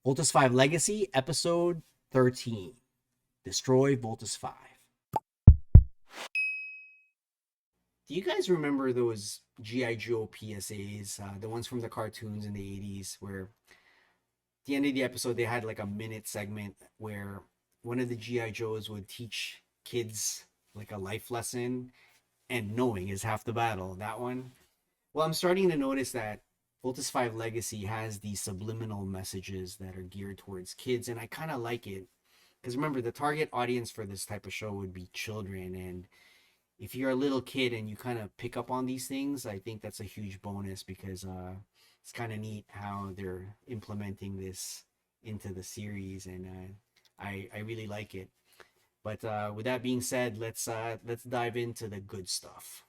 Voltus 5 Legacy, Episode 13. Destroy Voltus 5. Do you guys remember those G.I. Joe PSAs, the ones from the cartoons in the 80s, where at the end of the episode they had like a minute segment where one of the G.I. Joes would teach kids like a life lesson, and knowing is half the battle? That one? Well, I'm starting to notice that Voltus 5 Legacy has these subliminal messages that are geared towards kids, and I kind of like it. Because remember, the target audience for this type of show would be children, and if you're a little kid and you kind of pick up on these things, I think that's a huge bonus because it's kind of neat how they're implementing this into the series, and I really like it. But with that being said, let's dive into the good stuff.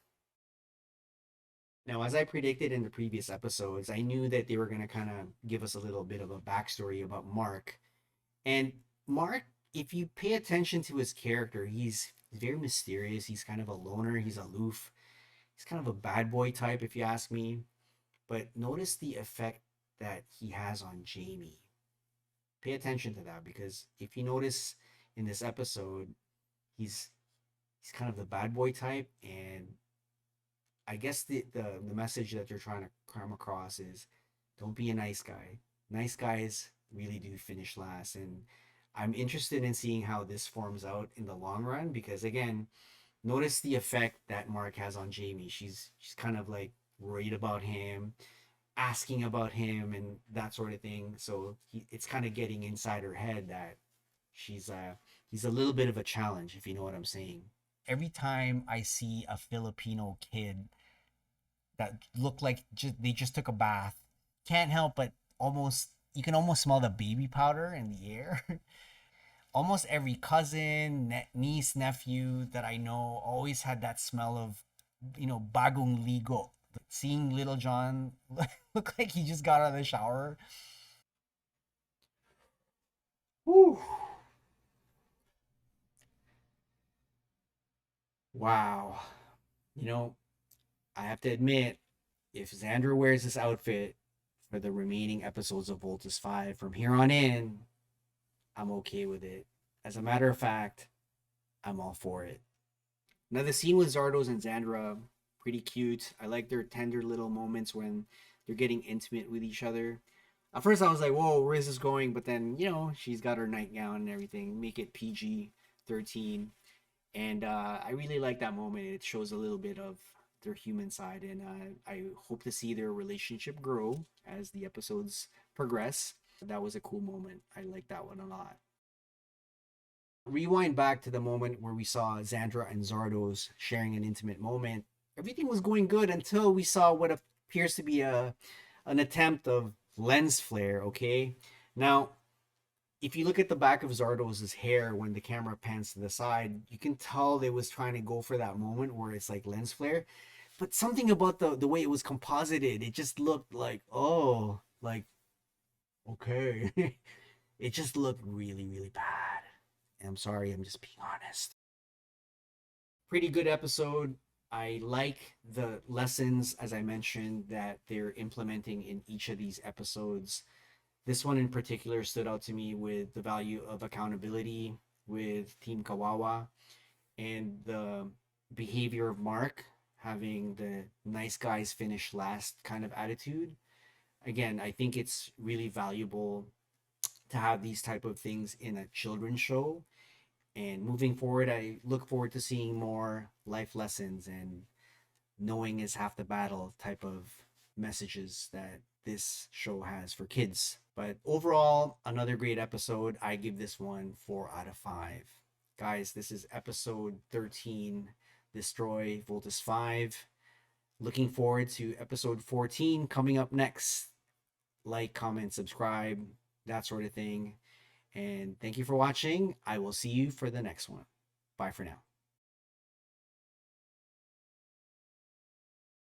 Now, as I predicted in the previous episodes, I knew that they were going to kind of give us a little bit of a backstory about Mark. And Mark, if you pay attention to his character, he's very mysterious. He's kind of a loner. He's aloof. He's kind of a bad boy type, if you ask me. But notice the effect that he has on Jamie. Pay attention to that because if you notice in this episode, he's he's kind of the bad boy type, and I guess the message that they're trying to come across is don't be a nice guy. Nice guys really do finish last, and I'm interested in seeing how this forms out in the long run because again, notice the effect that Mark has on Jamie. She's kind of like worried about him, asking about him and that sort of thing. So it's kind of getting inside her head that he's a little bit of a challenge, if you know what I'm saying. Every time I see a Filipino kid that look like they just took a bath, can't help but almost you can almost smell the baby powder in the air. Almost every cousin, niece, nephew that I know always had that smell of, bagong ligo. Seeing Little John look like he just got out of the shower. Whew. Wow. You know, I have to admit, if Zandra wears this outfit for the remaining episodes of Voltus 5 from here on in, I'm okay with it. As a matter of fact, I'm all for it. Now, the scene with Zardoz and Zandra, pretty cute. I like their tender little moments when they're getting intimate with each other. At first, I was like, whoa, where is this going? But then, she's got her nightgown and everything. Make it PG 13. And I really like that moment. It shows a little bit of their human side. And I hope to see their relationship grow as the episodes progress. That was a cool moment. I like that one a lot. Rewind back to the moment where we saw Zandra and Zardoz sharing an intimate moment. Everything was going good until we saw what appears to be an attempt of lens flare. Okay, now if you look at the back of Zardoz's hair when the camera pans to the side, you can tell they was trying to go for that moment where it's like lens flare. But something about the way it was composited, it just looked like, oh, like, okay. It just looked really, really bad. And I'm sorry, I'm just being honest. Pretty good episode. I like the lessons, as I mentioned, that they're implementing in each of these episodes. This one in particular stood out to me with the value of accountability with Team Kawawa and the behavior of Mark having the nice guys finish last kind of attitude. Again, I think it's really valuable to have these type of things in a children's show. And moving forward, I look forward to seeing more life lessons and knowing is half the battle type of messages that this show has for kids. But overall, another great episode. I give this one 4 out of 5. Guys, this is episode 13, Destroy Voltus 5. Looking forward to episode 14 coming up next. Like, comment, subscribe, that sort of thing. And thank you for watching. I will see you for the next one. Bye for now.